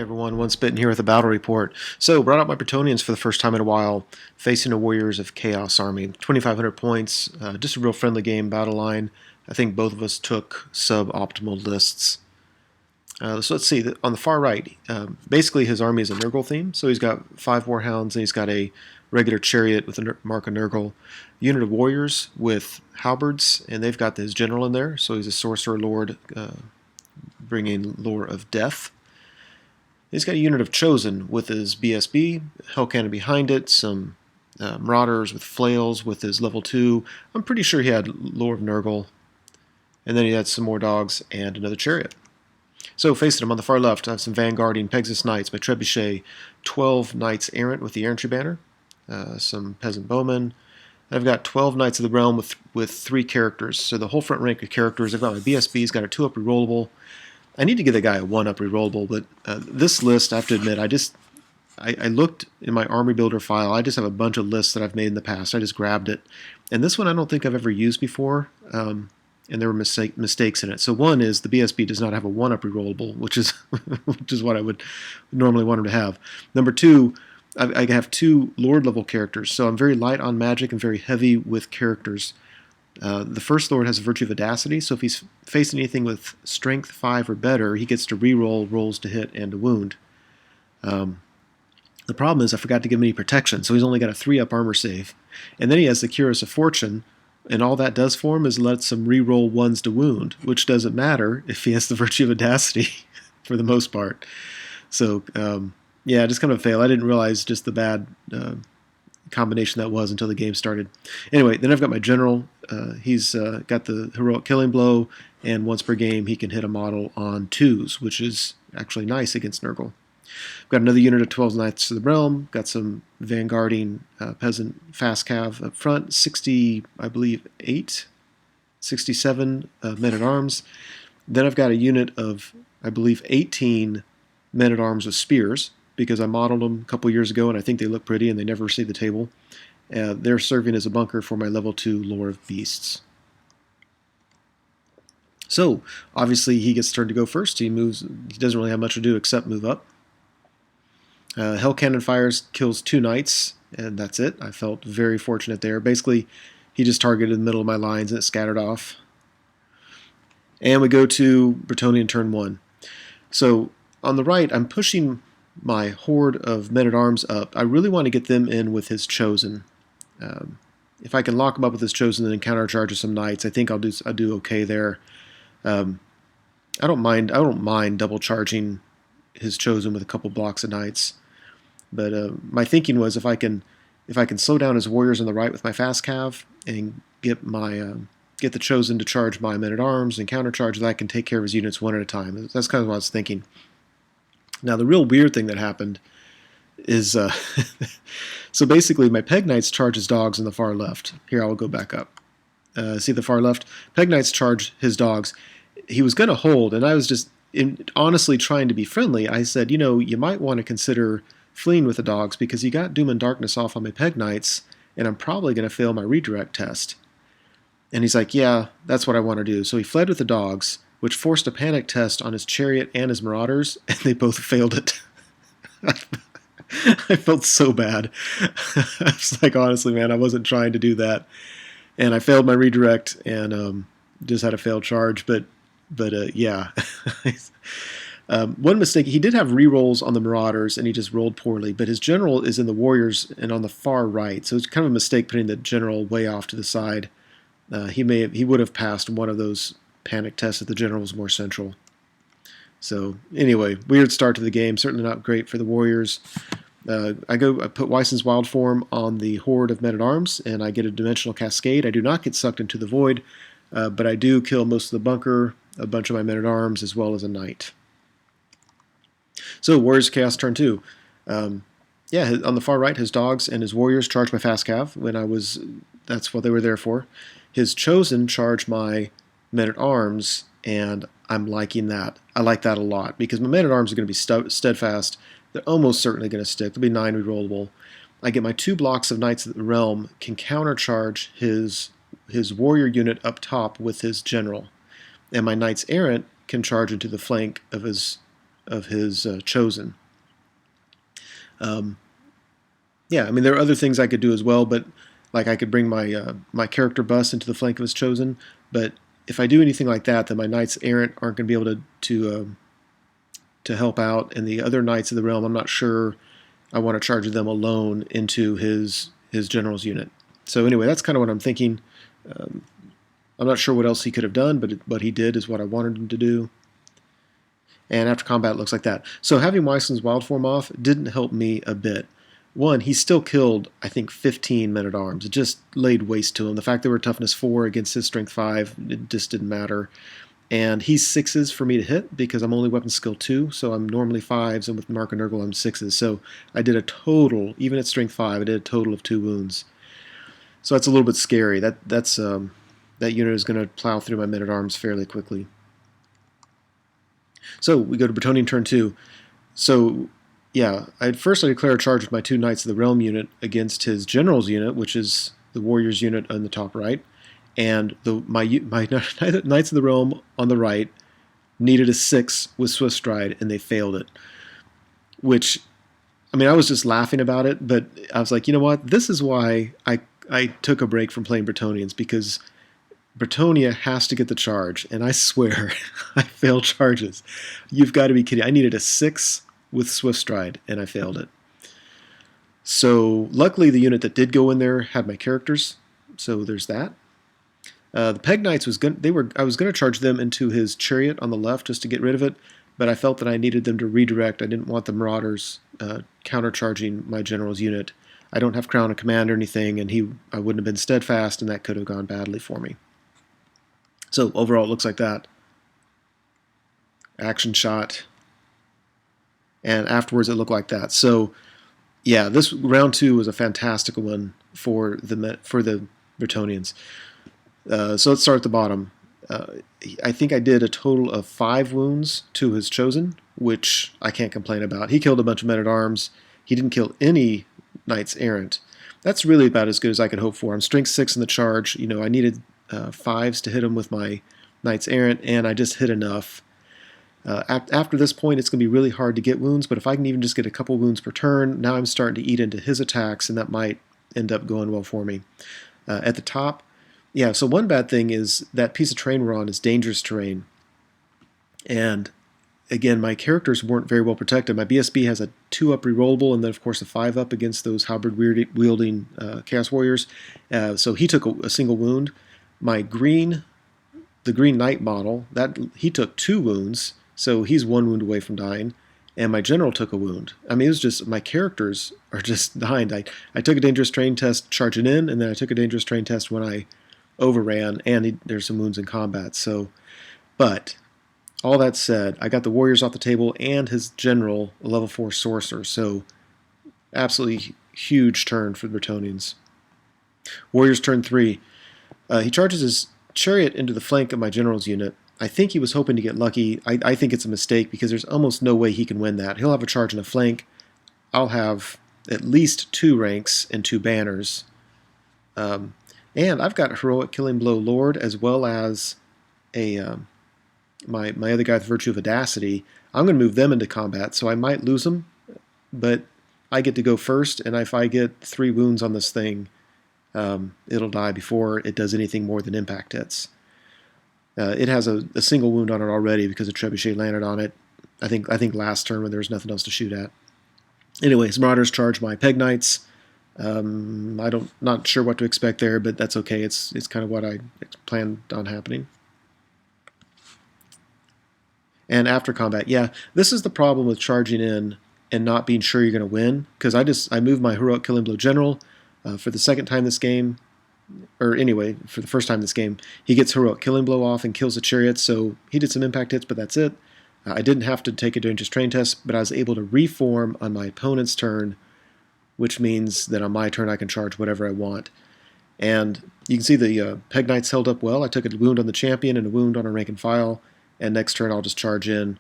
Everyone, One Spittin' here with a battle report. So, brought out my Bretonnians for the first time in a while, facing a Warriors of Chaos army. 2,500 points, just a real friendly game, battle line. I think both of us took suboptimal lists. So let's see, on the far right, basically his army is a Nurgle theme. So he's got 5 Warhounds, and he's got a regular chariot with a mark of Nurgle. Unit of Warriors with halberds, and they've got his general in there. So he's a Sorcerer Lord, bringing Lore of Death. He's got a unit of Chosen with his BSB, Hell Cannon behind it, some Marauders with flails with his level 2. I'm pretty sure he had Lore of Nurgle. And then he had some more dogs and another chariot. So facing him on the far left, I have some Vanguarding Pegasus Knights, my Trebuchet, 12 Knights Errant with the Errantry Banner, some Peasant Bowmen. I've got 12 Knights of the Realm with 3 characters. So the whole front rank of characters, I've got my BSB, he's got a 2-up rerollable. I need to give the guy a 1-up rerollable, but this list, I have to admit, I looked in my army builder file. I just have a bunch of lists that I've made in the past. I just grabbed it. And this one I don't think I've ever used before, and there were mistakes in it. So one is the BSB does not have a 1-up rerollable, which is what I would normally want him to have. Number 2, I have 2 Lord level characters, so I'm very light on magic and very heavy with characters. The first Lord has a Virtue of Audacity, so if he's facing anything with Strength 5 or better, he gets to reroll rolls to hit and to wound. The problem is I forgot to give him any protection, so he's only got a 3-up armor save. And then he has the Cuirass of Fortune, and all that does for him is lets him reroll 1s to wound, which doesn't matter if he has the Virtue of Audacity for the most part. So, yeah, just kind of a fail. I didn't realize just the bad combination that was until the game started. Anyway, then I've got my general. He's got the heroic killing blow, and once per game he can hit a model on 2s, which is actually nice against Nurgle. I've got another unit of 12 Knights of the Realm, got some Vanguarding Peasant Fast Cav up front, 60, I believe, 67 men-at-arms. Then I've got a unit of, I believe, 18 men-at-arms with spears, because I modeled them a couple years ago, and I think they look pretty, and they never see the table. They're serving as a bunker for my level 2 Lore of Beasts. So, obviously, he gets turned to go first. He doesn't really have much to do except move up. Hell Cannon fires, kills 2 Knights, and that's it. I felt very fortunate there. Basically, he just targeted the middle of my lines, and it scattered off. And we go to Bretonnian turn 1. So, on the right, I'm pushing my horde of men-at-arms up. I really want to get them in with his Chosen. If I can lock him up with his Chosen and then countercharge some Knights, I think I'll do okay there. I don't mind double charging his Chosen with a couple blocks of Knights, but my thinking was if I can slow down his warriors on the right with my fast cav and get the Chosen to charge my men-at-arms and countercharge, that I can take care of his units one at a time. That's kind of what I was thinking. Now, the real weird thing that happened is, so basically my Peg Knights charge his dogs on the far left. Here, I will go back up. See the far left? Peg Knights charge his dogs. He was going to hold, and I was just honestly trying to be friendly. I said, you might want to consider fleeing with the dogs because you got Doom and Darkness off on my Peg Knights, and I'm probably going to fail my redirect test. And he's like, yeah, that's what I want to do. So he fled with the dogs, which forced a panic test on his chariot and his marauders, and they both failed it. I felt so bad. I was like, honestly, man, I wasn't trying to do that. And I failed my redirect and just had a failed charge. But yeah. One mistake, he did have rerolls on the marauders, and he just rolled poorly. But his general is in the warriors and on the far right. So it's kind of a mistake putting the general way off to the side. He would have passed one of those panic tests if the general was more central. So anyway, weird start to the game. Certainly not great for the warriors. I put Weisson's Wild Form on the horde of men-at-arms, and I get a Dimensional Cascade. I do not get sucked into the void, but I do kill most of the bunker, a bunch of my men-at-arms, as well as a knight. So Warriors of Chaos turn 2. Yeah, on the far right, his dogs and his warriors charge my fast cav. That's what they were there for. His Chosen charge my men-at-arms, and I'm liking that. I like that a lot, because my men-at-arms are going to be steadfast. They're almost certainly going to stick. There'll be 9 rerollable. I get my 2 blocks of Knights of the Realm, can countercharge his warrior unit up top with his general. And my Knights Errant can charge into the flank of his of his chosen. Yeah, I mean there are other things I could do as well, but like I could bring my my character bus into the flank of his chosen. But if I do anything like that, then my knights errant aren't going to be able to help out, and the other knights of the realm, I'm not sure I want to charge them alone into his general's unit. So anyway, that's kind of what I'm thinking. Um, I'm not sure what else he could have done, but what he did is what I wanted him to do. And after combat, it looks like that. So having Weisslin's wild form off didn't help me a bit. One, he still killed, I think, 15 men-at-arms. It just laid waste to him. The fact they were toughness 4 against his strength 5, it just didn't matter. And he's 6s for me to hit because I'm only weapon skill 2, so I'm normally 5s, and with Mark and Nurgle I'm 6s. So I did a total, even at strength 5, I did a total of 2 wounds. So that's a little bit scary. That unit is going to plow through my men-at-arms fairly quickly. So we go to Bretonnian turn 2. So yeah, first I declare a charge with my 2 Knights of the Realm unit against his General's unit, which is the Warriors unit on the top right. And my Knights of the Realm on the right needed a 6 with Swift Stride, and they failed it. Which, I mean, I was just laughing about it, but I was like, you know what? This is why I took a break from playing Bretonnians, because Bretonnia has to get the charge, and I swear I failed charges. You've got to be kidding. I needed a 6 with Swift Stride, and I failed it. So luckily the unit that did go in there had my characters, so there's that. The Peg Knights I was going to charge them into his chariot on the left just to get rid of it, but I felt that I needed them to redirect. I didn't want the Marauders countercharging my general's unit. I don't have Crown of Command or anything, and I wouldn't have been steadfast, and that could have gone badly for me. So overall, it looks like that. Action shot, and afterwards it looked like that. So yeah, this round 2 was a fantastic one for the Bretonnians. So let's start at the bottom. I think I did a total of 5 wounds to his chosen, which I can't complain about. He killed a bunch of men-at-arms. He didn't kill any knights errant. That's really about as good as I could hope for. I'm strength 6 in the charge. You know, I needed 5s to hit him with my knights errant, and I just hit enough. After this point, it's going to be really hard to get wounds, but if I can even just get a couple wounds per turn, now I'm starting to eat into his attacks, and that might end up going well for me. At the top, yeah, so one bad thing is that piece of terrain we're on is dangerous terrain. And again, my characters weren't very well protected. My BSB has a 2-up rerollable, and then of course a 5-up against those halberd-wielding Chaos Warriors. So he took a single wound. The Green Knight model, he took 2 wounds, so he's 1 wound away from dying. And my general took a wound. I mean, it was just, my characters are just behind. I took a dangerous terrain test charging in, and then I took a dangerous terrain test when I overran, and there's some wounds in combat. So, but all that said, I got the Warriors off the table and his general, a level 4 sorcerer. So absolutely huge turn for the Bretonnians. Warriors turn 3. He charges his chariot into the flank of my general's unit. I think he was hoping to get lucky. I think it's a mistake because there's almost no way he can win that. He'll have a charge in a flank. I'll have at least 2 ranks and 2 banners. And I've got Heroic Killing Blow Lord as well as my other guy with Virtue of Audacity. I'm going to move them into combat, so I might lose them, but I get to go first, and if I get 3 wounds on this thing, it'll die before it does anything more than impact hits. It has a single wound on it already because a trebuchet landed on it. I think last turn when there was nothing else to shoot at. Anyways, Marauders charge my Peg Knights. Not sure what to expect there, but that's okay. It's kind of what I planned on happening. And after combat, yeah, this is the problem with charging in and not being sure you're going to win, because I moved my Heroic Killing Blow General for the second time this game, or anyway, for the first time this game. He gets Heroic Killing Blow off and kills the chariot, so he did some impact hits, but that's it. I didn't have to take a dangerous terrain test, but I was able to reform on my opponent's turn, which means that on my turn I can charge whatever I want. And you can see the Peg Knights held up well. I took a wound on the champion and a wound on a rank and file, and next turn I'll just charge in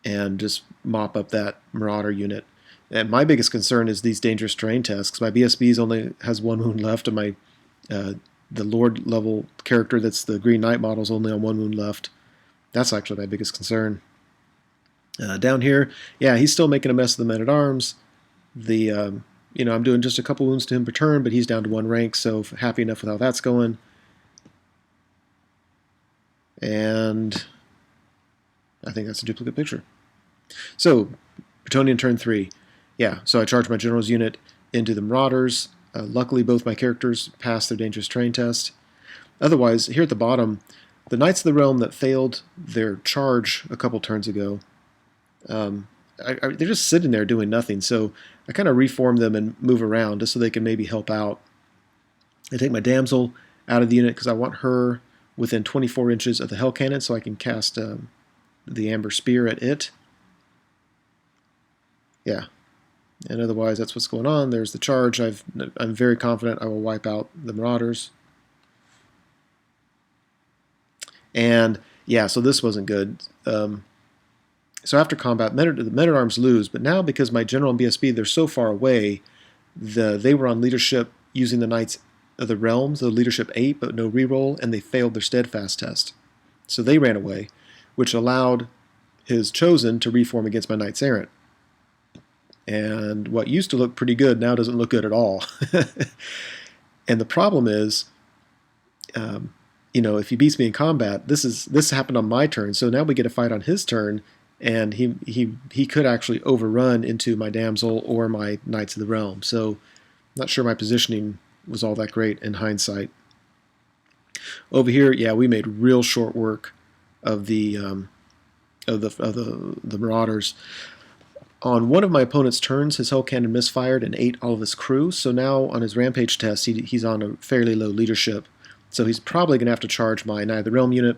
and just mop up that Marauder unit. And my biggest concern is these dangerous terrain tests, because my BSBs only has 1 wound left, and my the Lord level character that's the Green Knight model is only on 1 wound left. That's actually my biggest concern. Down here, yeah, he's still making a mess of the men-at-arms. I'm doing just a couple wounds to him per turn, but he's down to 1 rank, so happy enough with how that's going. And I think that's a duplicate picture. So, Bretonnian turn 3. Yeah, so I charge my general's unit into the Marauders. Luckily, both my characters passed their dangerous terrain test. Otherwise, here at the bottom, the Knights of the Realm that failed their charge a couple turns ago, they're just sitting there doing nothing. So I kind of reform them and move around just so they can maybe help out. I take my damsel out of the unit because I want her within 24 inches of the Hell Cannon so I can cast the Amber Spear at it. Yeah. And otherwise, that's what's going on. There's the charge. I'm very confident I will wipe out the Marauders. And yeah, so this wasn't good. So after combat, the men-at-arms lose, but now because my general and BSB, they're so far away, they were on leadership using the Knights of the Realms, the leadership 8, but no reroll, and they failed their steadfast test. So they ran away, which allowed his chosen to reform against my Knights Errant. And what used to look pretty good now doesn't look good at all. And the problem is, if he beats me in combat, this happened on my turn, so now we get a fight on his turn, and he could actually overrun into my damsel or my Knights of the Realm. So I'm not sure my positioning was all that great in hindsight. Over here, yeah, we made real short work of the Marauders. On one of my opponent's turns, his Hell Cannon misfired and ate all of his crew, so now on his Rampage test, he's on a fairly low leadership. So he's probably going to have to charge my Knight of the Realm unit.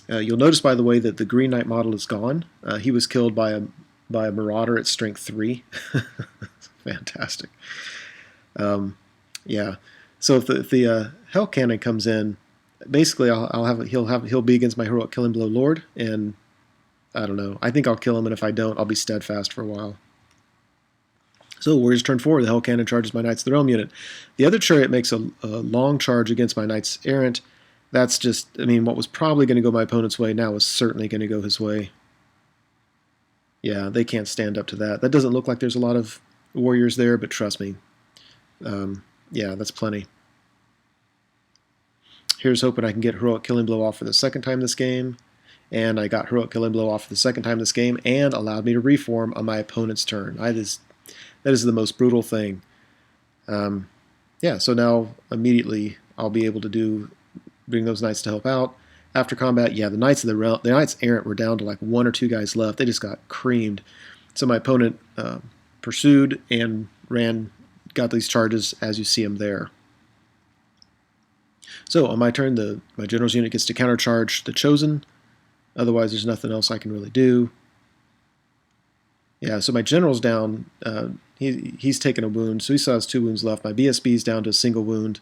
You'll notice, by the way, that the Green Knight model is gone. He was killed by a Marauder at strength 3. Fantastic. Yeah. So if the Hell Cannon comes in, basically he'll be against my Heroic Killing Blow Lord, and I don't know. I think I'll kill him, and if I don't, I'll be steadfast for a while. So Warriors turn 4, the Hell Cannon charges my Knights of the Realm unit. The other chariot makes a long charge against my Knights Errant. That's just, what was probably going to go my opponent's way now is certainly going to go his way. Yeah, they can't stand up to that. That doesn't look like there's a lot of warriors there, but trust me. Yeah, that's plenty. Here's hoping I can get Heroic Killing Blow off for the second time this game. And I got Heroic Killing Blow off for the second time this game and allowed me to reform on my opponent's turn. That is the most brutal thing. Yeah, so now immediately I'll be able to bring those Knights to help out. After combat, yeah, the Knights Errant were down to like 1 or 2 guys left. They just got creamed. So my opponent pursued and got these charges as you see them there. So on my turn, my general's unit gets to countercharge the Chosen. Otherwise, there's nothing else I can really do. Yeah, so my general's down. He's taken a wound, so he still has 2 wounds left. My BSB's down to a single wound.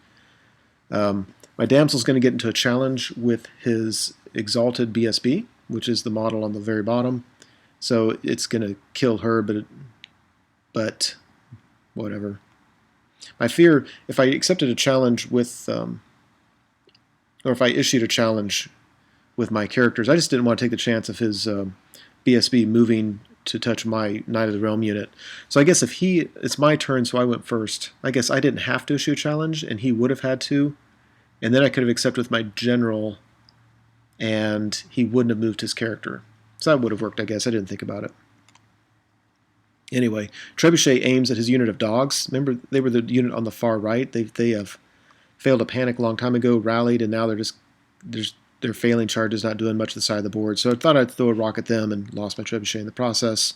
My damsel's going to get into a challenge with his Exalted BSB, which is the model on the very bottom. So it's going to kill her, but whatever. My fear, if I accepted a challenge with, or if I issued a challenge with my characters, I just didn't want to take the chance of his BSB moving to touch my Knight of the Realm unit. So I guess if it's my turn, so I went first. I guess I didn't have to issue a challenge, and he would have had to. And then I could have accepted with my general, and he wouldn't have moved his character. So that would have worked, I guess. I didn't think about it. Anyway, Trebuchet aims at his unit of dogs. Remember, they were the unit on the far right. They have failed to panic a long time ago, rallied, and now they're failing charges, not doing much to the side of the board. So I thought I'd throw a rock at them and lost my Trebuchet in the process.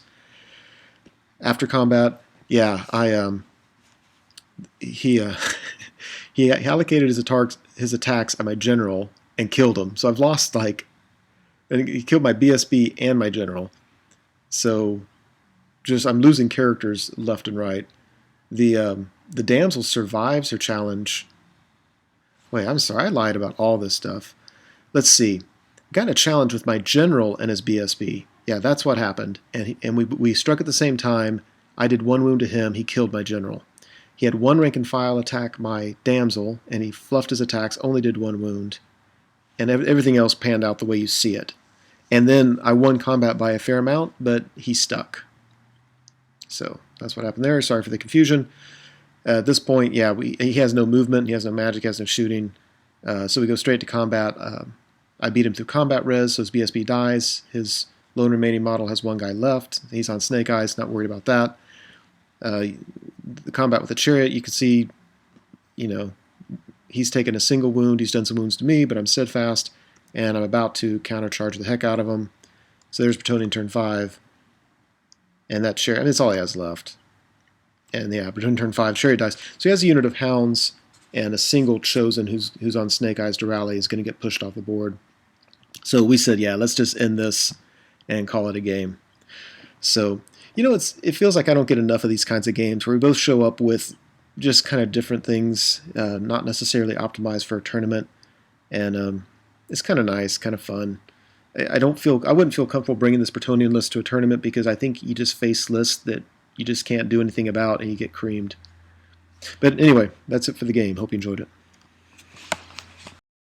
After combat, yeah, he allocated his attacks at my general and killed him. So I've lost and he killed my BSB and my general. So I'm losing characters left and right. The damsel survives her challenge. Wait, I'm sorry, I lied about all this stuff. Let's see. Got a challenge with my general and his BSB. Yeah, that's what happened. And we struck at the same time. I did 1 wound to him. He killed my general. He had 1 rank and file attack my damsel, and he fluffed his attacks, only did 1 wound. And everything else panned out the way you see it. And then I won combat by a fair amount, but he stuck. So that's what happened there. Sorry for the confusion. At this point, yeah, he has no movement, he has no magic, he has no shooting. So we go straight to combat. I beat him through combat res, so his BSB dies. His lone remaining model has one guy left. He's on Snake Eyes, not worried about that. The combat with the chariot, you can see, he's taken a single wound. He's done some wounds to me, but I'm steadfast, and I'm about to countercharge the heck out of him. So there's Bretonnia turn 5. And that chariot, it's all he has left. And yeah, Bretonnia turn 5, chariot dies. So he has a unit of hounds, and a single chosen who's on Snake Eyes to rally is going to get pushed off the board. So we said, yeah, let's just end this and call it a game. So, it feels like I don't get enough of these kinds of games where we both show up with just kind of different things, not necessarily optimized for a tournament. And it's kind of nice, kind of fun. I wouldn't feel comfortable bringing this Bretonnian list to a tournament because I think you just face lists that you just can't do anything about and you get creamed. But anyway, that's it for the game. Hope you enjoyed it.